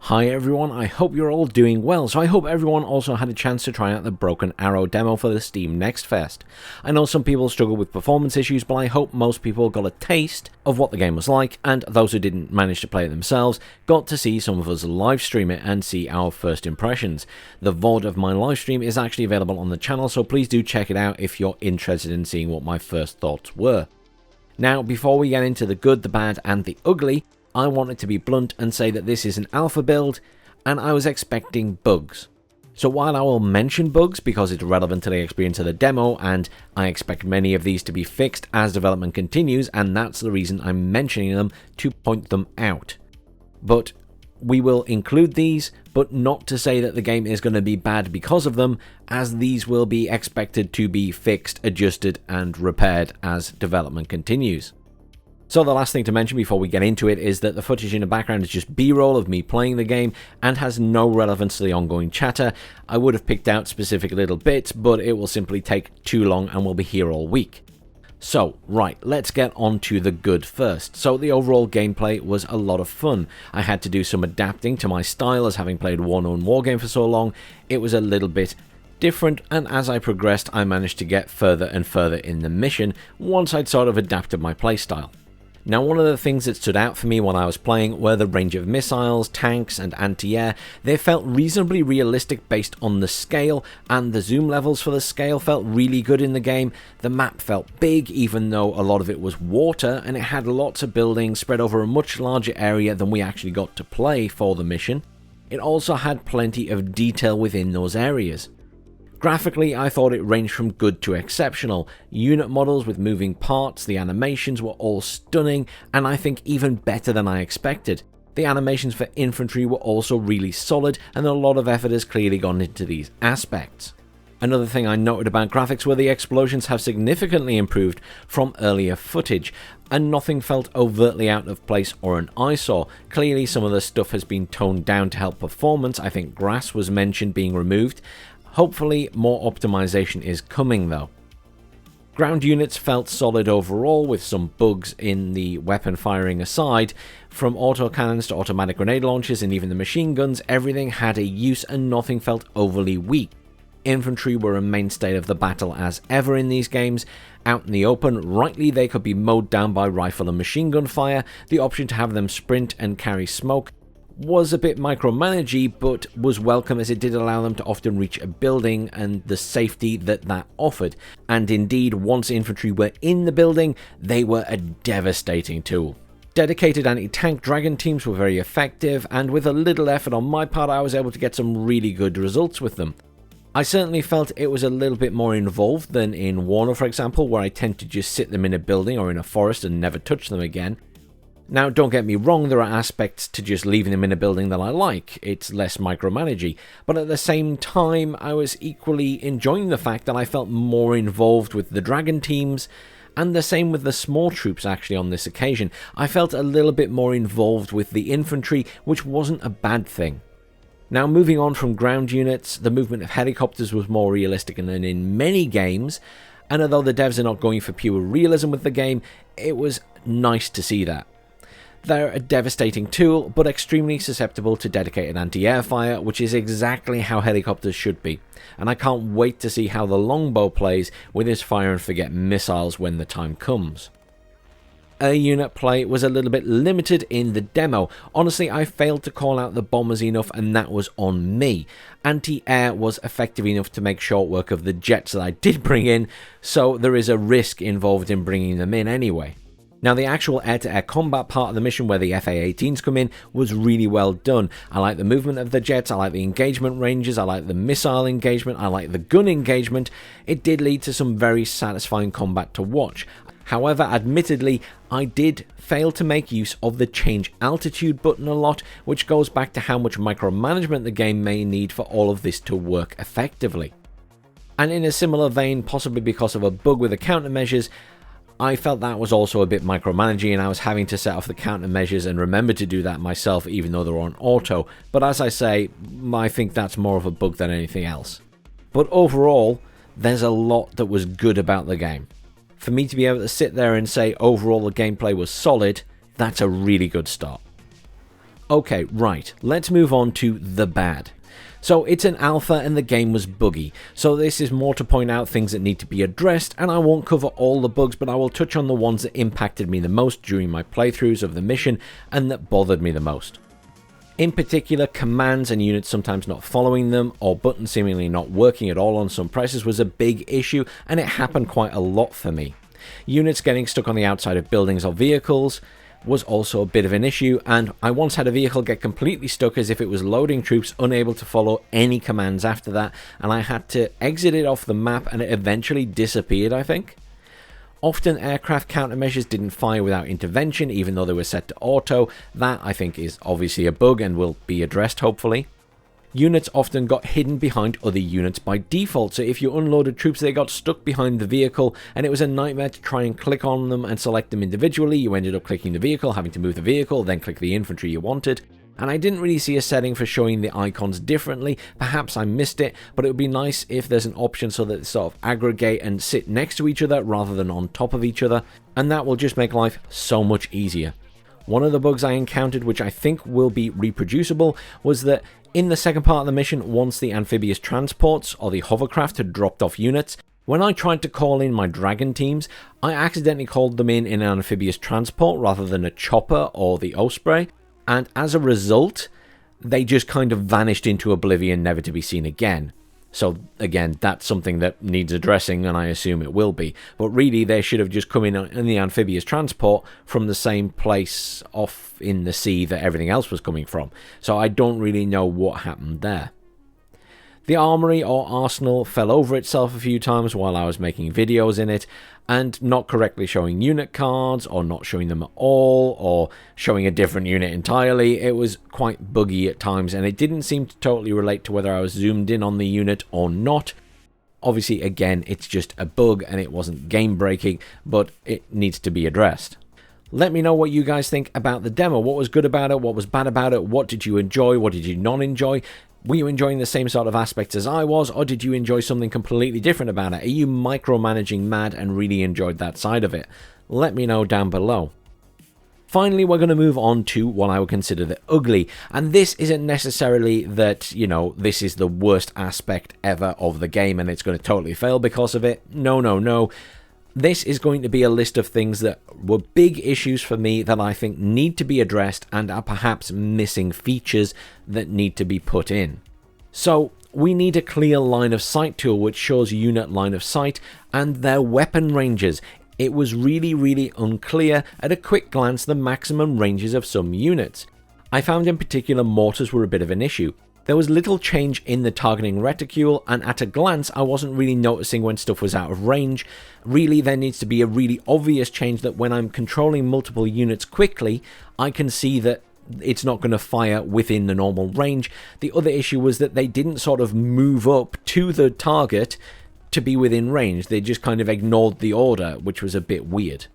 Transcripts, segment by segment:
Hi everyone, I hope you're all doing well. So I hope everyone also had a chance to try out the Broken Arrow demo for the Steam Next Fest. I know some people struggle with performance issues, but I hope most people got a taste of what the game was like, and those who didn't manage to play it themselves got to see some of us live stream it and see our first impressions. The VOD of my live stream is actually available on the channel, so please do check it out if you're interested in seeing what my first thoughts were. Now, before we get into the good, the bad, and the ugly, I wanted to be blunt and say that this is an alpha build, and I was expecting bugs. So while I will mention bugs because it's relevant to the experience of the demo, and I expect many of these to be fixed as development continues, and that's the reason I'm mentioning them, to point them out. But we will include these, but not to say that the game is going to be bad because of them, as these will be expected to be fixed, adjusted, and repaired as development continues. So the last thing to mention before we get into it is that the footage in the background is just B-roll of me playing the game and has no relevance to the ongoing chatter. I would have picked out specific little bits, but it will simply take too long and we'll be here all week. So, right, let's get on to the good first. So the overall gameplay was a lot of fun. I had to do some adapting to my style, as having played one own wargame for so long, it was a little bit different, and as I progressed I managed to get further and further in the mission once I'd sort of adapted my playstyle. Now, one of the things that stood out for me when I was playing were the range of missiles, tanks, and anti-air. They felt reasonably realistic based on the scale, and the zoom levels for the scale felt really good in the game. The map felt big, even though a lot of it was water, and it had lots of buildings spread over a much larger area than we actually got to play for the mission. It also had plenty of detail within those areas. Graphically, I thought it ranged from good to exceptional. Unit models with moving parts, the animations were all stunning, and I think even better than I expected. The animations for infantry were also really solid, and a lot of effort has clearly gone into these aspects. Another thing I noted about graphics were the explosions have significantly improved from earlier footage, and nothing felt overtly out of place or an eyesore. Clearly some of the stuff has been toned down to help performance. I think grass was mentioned being removed. Hopefully more optimization is coming though. Ground units felt solid overall, with some bugs in the weapon firing aside. From autocannons to automatic grenade launchers and even the machine guns, everything had a use and nothing felt overly weak. Infantry were a mainstay of the battle as ever in these games. Out in the open, rightly they could be mowed down by rifle and machine gun fire. The option to have them sprint and carry smoke was a bit micromanagey, but was welcome as it did allow them to often reach a building and the safety that offered. And indeed, once infantry were in the building, they were a devastating tool. Dedicated anti-tank dragon teams were very effective, and with a little effort on my part I was able to get some really good results with them. I certainly felt it was a little bit more involved than in Warner, for example, where I tend to just sit them in a building or in a forest and never touch them again. Now, don't get me wrong, there are aspects to just leaving them in a building that I like. It's less micromanagey. But at the same time, I was equally enjoying the fact that I felt more involved with the dragon teams, and the same with the small troops actually on this occasion. I felt a little bit more involved with the infantry, which wasn't a bad thing. Now, moving on from ground units, the movement of helicopters was more realistic than in many games, and although the devs are not going for pure realism with the game, it was nice to see that. They're a devastating tool, but extremely susceptible to dedicated anti-air fire, which is exactly how helicopters should be. And I can't wait to see how the longbow plays with his fire and forget missiles when the time comes. Air unit play was a little bit limited in the demo. Honestly, I failed to call out the bombers enough, and that was on me. Anti-air was effective enough to make short work of the jets that I did bring in, so there is a risk involved in bringing them in anyway. Now, the actual air-to-air combat part of the mission where the FA-18s come in was really well done. I like the movement of the jets, I like the engagement ranges, I like the missile engagement, I like the gun engagement. It did lead to some very satisfying combat to watch. However, admittedly, I did fail to make use of the change altitude button a lot, which goes back to how much micromanagement the game may need for all of this to work effectively. And in a similar vein, possibly because of a bug with the countermeasures, I felt that was also a bit micromanaging, and I was having to set off the countermeasures and remember to do that myself even though they're on auto. But as I say, I think that's more of a bug than anything else. But overall, there's a lot that was good about the game. For me to be able to sit there and say overall the gameplay was solid, that's a really good start. Okay, right, let's move on to the bad. So it's an alpha and the game was buggy, so this is more to point out things that need to be addressed, and I won't cover all the bugs, but I will touch on the ones that impacted me the most during my playthroughs of the mission and that bothered me the most. In particular, commands and units sometimes not following them, or buttons seemingly not working at all on some presses was a big issue, and it happened quite a lot for me. Units getting stuck on the outside of buildings or vehicles was also a bit of an issue, and I once had a vehicle get completely stuck as if it was loading troops, unable to follow any commands after that, and I had to exit it off the map and it eventually disappeared, I think. Often aircraft countermeasures didn't fire without intervention, even though they were set to auto. That, I think, is obviously a bug and will be addressed, hopefully. Units often got hidden behind other units by default, so if you unloaded troops they got stuck behind the vehicle and it was a nightmare to try and click on them and select them individually. You ended up clicking the vehicle, having to move the vehicle, then click the infantry you wanted. And I didn't really see a setting for showing the icons differently. Perhaps I missed it, but it would be nice if there's an option so that they sort of aggregate and sit next to each other rather than on top of each other, and that will just make life so much easier. One of the bugs I encountered, which I think will be reproducible, was that in the second part of the mission, once the amphibious transports or the hovercraft had dropped off units, when I tried to call in my dragon teams, I accidentally called them in an amphibious transport rather than a chopper or the Osprey, and as a result, they just kind of vanished into oblivion, never to be seen again. So again, that's something that needs addressing, and I assume it will be. But really, they should have just come in the amphibious transport from the same place off in the sea that everything else was coming from. So I don't really know what happened there. The armory or arsenal fell over itself a few times while I was making videos in it, and not correctly showing unit cards, or not showing them at all, or showing a different unit entirely. It was quite buggy at times, and it didn't seem to totally relate to whether I was zoomed in on the unit or not. Obviously, again, it's just a bug and it wasn't game breaking, but it needs to be addressed. Let me know what you guys think about the demo. What was good about it? What was bad about it? What did you enjoy? What did you not enjoy? Were you enjoying the same sort of aspects as I was, or did you enjoy something completely different about it? Are you micromanaging mad and really enjoyed that side of it? Let me know down below. Finally, we're going to move on to what I would consider the ugly, and this isn't necessarily that, you know, this is the worst aspect ever of the game and it's going to totally fail because of it. No. This is going to be a list of things that were big issues for me that I think need to be addressed and are perhaps missing features that need to be put in. So, we need a clear line of sight tool which shows unit line of sight and their weapon ranges. It was really unclear at a quick glance the maximum ranges of some units. I found in particular mortars were a bit of an issue. There was little change in the targeting reticule, and at a glance I wasn't really noticing when stuff was out of range. Really, there needs to be a really obvious change that when I'm controlling multiple units quickly, I can see that it's not going to fire within the normal range. The other issue was that they didn't sort of move up to the target to be within range. They just kind of ignored the order, which was a bit weird.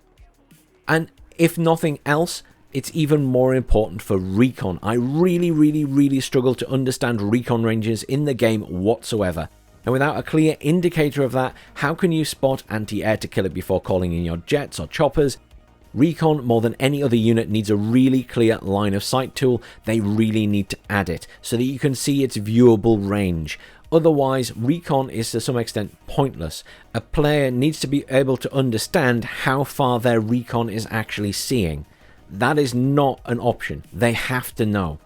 And if nothing else, it's even more important for recon. I really struggle to understand recon ranges in the game whatsoever. And without a clear indicator of that, how can you spot anti-air to kill it before calling in your jets or choppers? Recon, more than any other unit, needs a really clear line of sight tool. They really need to add it so that you can see its viewable range. Otherwise, recon is to some extent pointless. A player needs to be able to understand how far their recon is actually seeing. That is not an option. They have to know.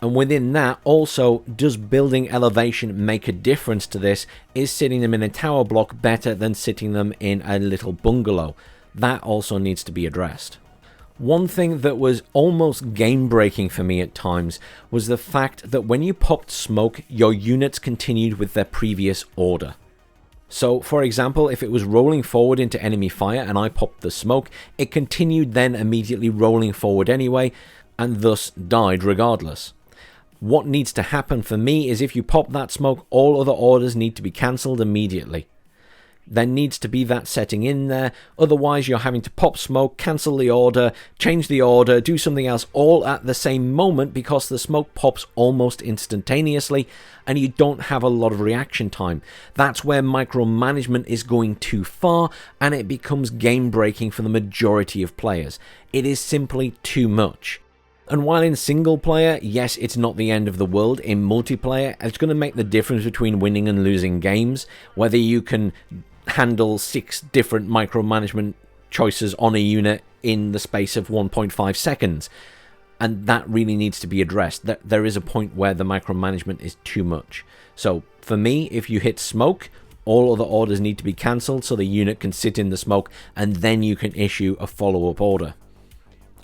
And within that, also, does building elevation make a difference to this? Is sitting them in a tower block better than sitting them in a little bungalow? That also needs to be addressed. One thing that was almost game-breaking for me at times was the fact that when you popped smoke, your units continued with their previous order. So, for example, if it was rolling forward into enemy fire and I popped the smoke, it continued then immediately rolling forward anyway, and thus died regardless. What needs to happen for me is if you pop that smoke, all other orders need to be cancelled immediately. There needs to be that setting in there, otherwise you're having to pop smoke, cancel the order, change the order, do something else all at the same moment because the smoke pops almost instantaneously and you don't have a lot of reaction time. That's where micromanagement is going too far and it becomes game breaking for the majority of players. It is simply too much. And while in single player, yes, it's not the end of the world, in multiplayer, it's going to make the difference between winning and losing games, whether you can handle 6 different micromanagement choices on a unit in the space of 1.5 seconds. And that really needs to be addressed. There is a point where the micromanagement is too much. So for me, if you hit smoke, all other orders need to be cancelled so the unit can sit in the smoke, and then you can issue a follow-up order.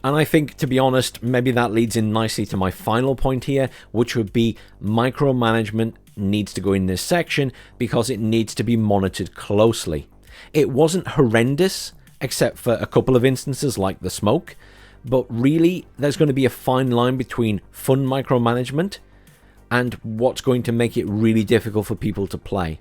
And I think, to be honest, maybe that leads in nicely to my final point here, which would be micromanagement needs to go in this section because it needs to be monitored closely. It wasn't horrendous, except for a couple of instances like the smoke, but really there's going to be a fine line between fun micromanagement and what's going to make it really difficult for people to play.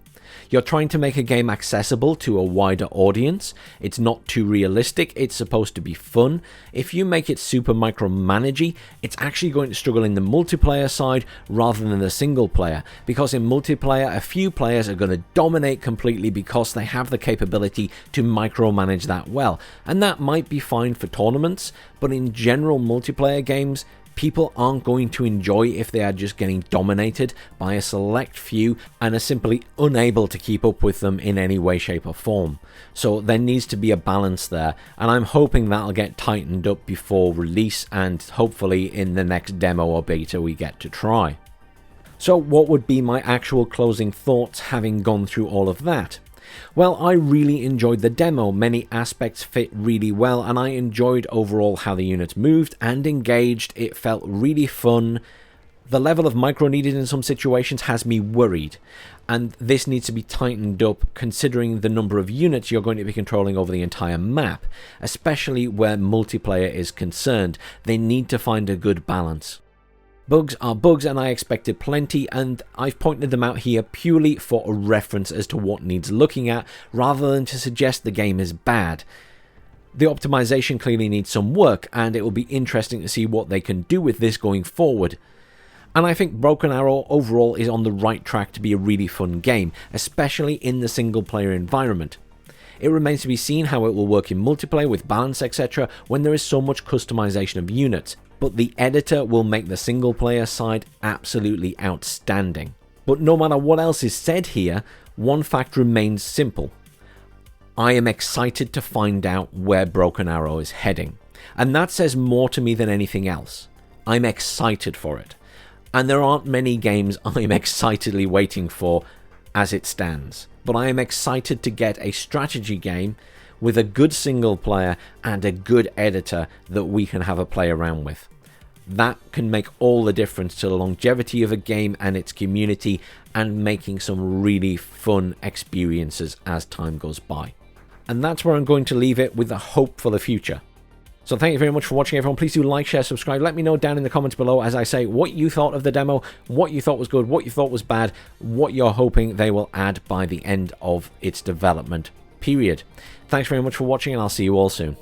You're trying to make a game accessible to a wider audience. It's not too realistic. It's supposed to be fun. If you make it super micromanagey, it's actually going to struggle in the multiplayer side rather than the single player, because in multiplayer, a few players are going to dominate completely because they have the capability to micromanage that well. And that might be fine for tournaments, but in general multiplayer games, people aren't going to enjoy if they are just getting dominated by a select few and are simply unable to keep up with them in any way, shape or form. So there needs to be a balance there, and I'm hoping that'll get tightened up before release and hopefully in the next demo or beta we get to try. So what would be my actual closing thoughts having gone through all of that? Well, I really enjoyed the demo. Many aspects fit really well, and I enjoyed overall how the units moved and engaged. It felt really fun. The level of micro needed in some situations has me worried, and this needs to be tightened up considering the number of units you're going to be controlling over the entire map, especially where multiplayer is concerned. They need to find a good balance. Bugs are bugs, and I expected plenty, and I've pointed them out here purely for a reference as to what needs looking at, rather than to suggest the game is bad. The optimization clearly needs some work, and it will be interesting to see what they can do with this going forward. And I think Broken Arrow overall is on the right track to be a really fun game, especially in the single player environment. It remains to be seen how it will work in multiplayer with balance etc. when there is so much customization of units, but the editor will make the single player side absolutely outstanding. But no matter what else is said here, one fact remains simple. I am excited to find out where Broken Arrow is heading, and that says more to me than anything else. I'm excited for it, and there aren't many games I'm excitedly waiting for as it stands, but I am excited to get a strategy game with a good single player and a good editor that we can have a play around with. That can make all the difference to the longevity of a game and its community, and making some really fun experiences as time goes by. And that's where I'm going to leave it, with a hope for the future. So thank you very much for watching, everyone. Please do like, share, subscribe. Let me know down in the comments below, as I say, what you thought of the demo, what you thought was good, what you thought was bad, what you're hoping they will add by the end of its development period. Thanks very much for watching, and I'll see you all soon.